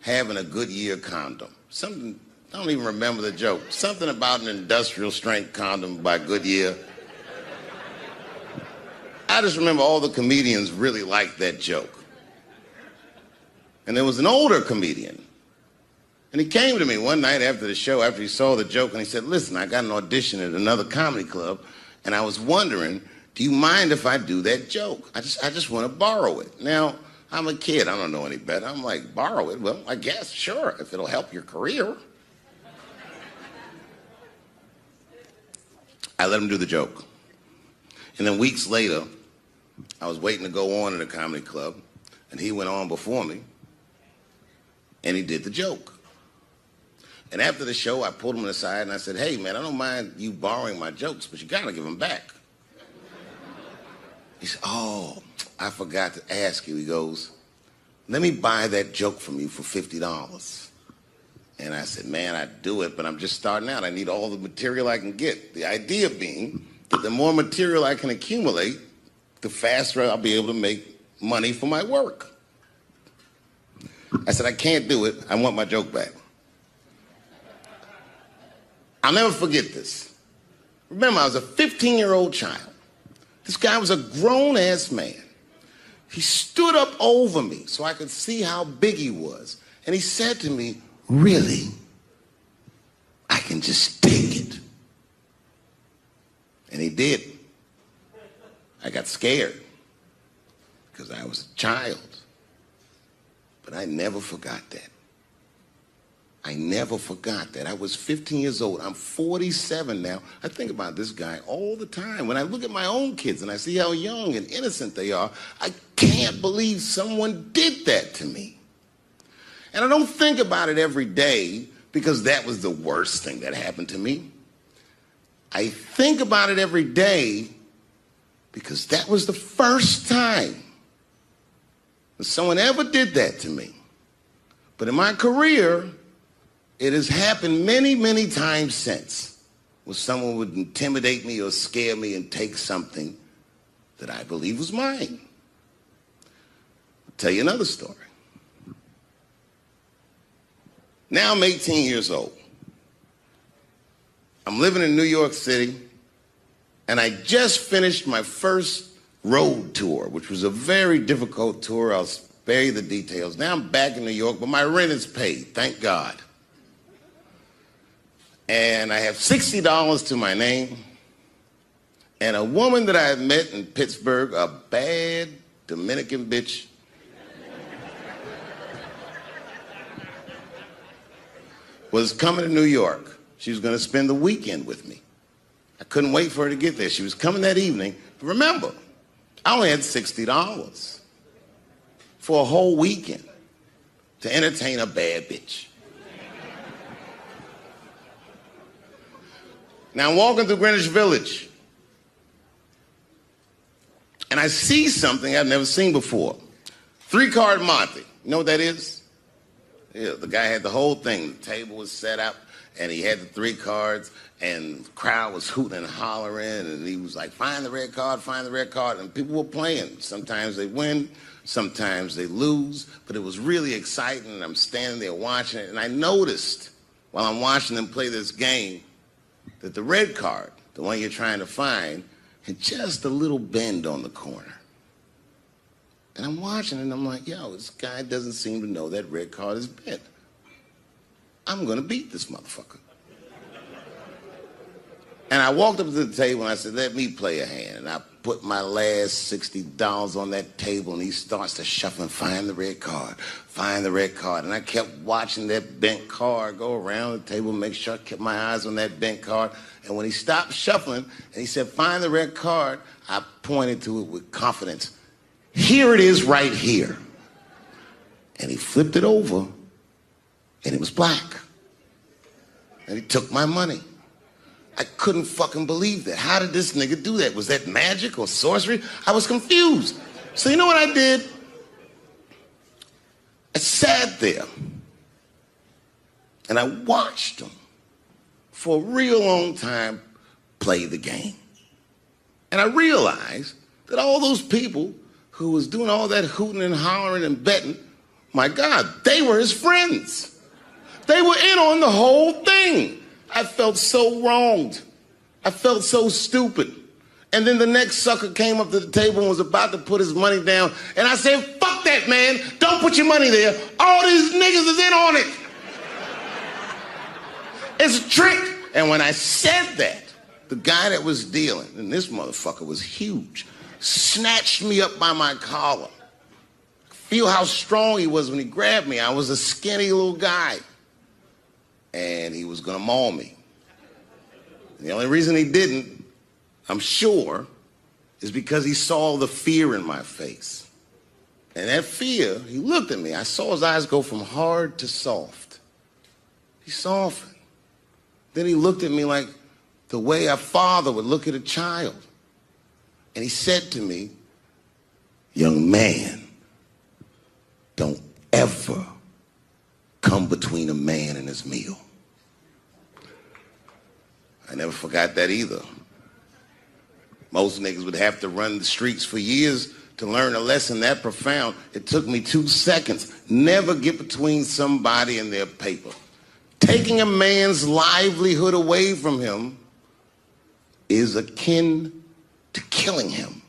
having a Goodyear condom. Something, I don't even remember the joke. Something about an industrial strength condom by Goodyear. I just remember all the comedians really liked that joke. And there was an older comedian. And he came to me one night after the show, after he saw the joke, and he said, listen, I got an audition at another comedy club, and I was wondering, do you mind if I do that joke? I just want to borrow it. Now, I'm a kid. I don't know any better. I'm like, borrow it? Well, I guess, sure, if it'll help your career. I let him do the joke. And then weeks later, I was waiting to go on in a comedy club, and he went on before me, and he did the joke. And after the show, I pulled him aside, and I said, hey, man, I don't mind you borrowing my jokes, but you got to give them back. He said, oh, I forgot to ask you. He goes, let me buy that joke from you for $50. And I said, man, I'd do it, but I'm just starting out. I need all the material I can get. The idea being that the more material I can accumulate, the faster I'll be able to make money for my work. I said, I can't do it. I want my joke back. I'll never forget this. Remember, I was a 15-year-old child. This guy was a grown-ass man. He stood up over me so I could see how big he was. And he said to me, really? I can just take it. And he did. I got scared because I was a child. But I never forgot that. I never forgot that. I was 15 years old. I'm 47 now. I think about this guy all the time. When I look at my own kids and I see how young and innocent they are, I can't believe someone did that to me. And I don't think about it every day because that was the worst thing that happened to me. I think about it every day because that was the first time that someone ever did that to me. But in my career, it has happened many, many times since, where someone would intimidate me or scare me and take something that I believe was mine. I'll tell you another story. Now I'm 18 years old. I'm living in New York City, and I just finished my first road tour, which was a very difficult tour. I'll spare you the details. Now I'm back in New York, but my rent is paid, thank God. And I have $60 to my name, and a woman that I had met in Pittsburgh, a bad Dominican bitch, was coming to New York. She was going to spend the weekend with me. I couldn't wait for her to get there. She was coming that evening. But remember, I only had $60 for a whole weekend to entertain a bad bitch. Now I'm walking through Greenwich Village, and I see something I've never seen before. 3-card Monte. You know what that is? Yeah, the guy had the whole thing. The table was set up, and he had the 3 cards, and the crowd was hooting and hollering, and he was like, find the red card, find the red card, and people were playing. Sometimes they win, sometimes they lose, but it was really exciting, and I'm standing there watching it, and I noticed while I'm watching them play this game that the red card, the one you're trying to find, had just a little bend on the corner. And I'm watching it, and I'm like, yo, this guy doesn't seem to know that red card is bent. I'm going to beat this motherfucker. And I walked up to the table, and I said, let me play a hand. And I put my last $60 on that table, and he starts to shuffle and find the red card, find the red card. And I kept watching that bent card go around the table, make sure I kept my eyes on that bent card. And when he stopped shuffling, and he said, find the red card, I pointed to it with confidence. Here it is right here. And he flipped it over, and it was black. And he took my money. I couldn't fucking believe that. How did this nigga do that? Was that magic or sorcery? I was confused. So you know what I did? I sat there and I watched them for a real long time play the game. And I realized that all those people who was doing all that hooting and hollering and betting, my God, they were his friends. They were in on the whole thing. I felt so wronged. I felt so stupid. And then the next sucker came up to the table and was about to put his money down. And I said, fuck that, man. Don't put your money there. All these niggas is in on it. It's a trick. And when I said that, the guy that was dealing, and this motherfucker was huge, snatched me up by my collar. Feel how strong he was when he grabbed me. I was a skinny little guy. And he was gonna maul me. And the only reason he didn't, I'm sure, is because he saw the fear in my face. And that fear, he looked at me. I saw his eyes go from hard to soft. He softened. Then he looked at me like the way a father would look at a child. And he said to me, young man, don't ever come between a man and his meal. I never forgot that either. Most niggas would have to run the streets for years to learn a lesson that profound. It took me 2 seconds. Never get between somebody and their paper. Taking a man's livelihood away from him is akin to killing him.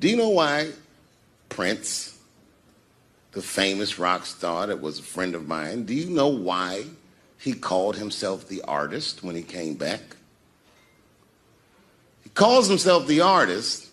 Do you know why Prince, the famous rock star that was a friend of mine, do you know why he called himself the artist when he came back? He calls himself the artist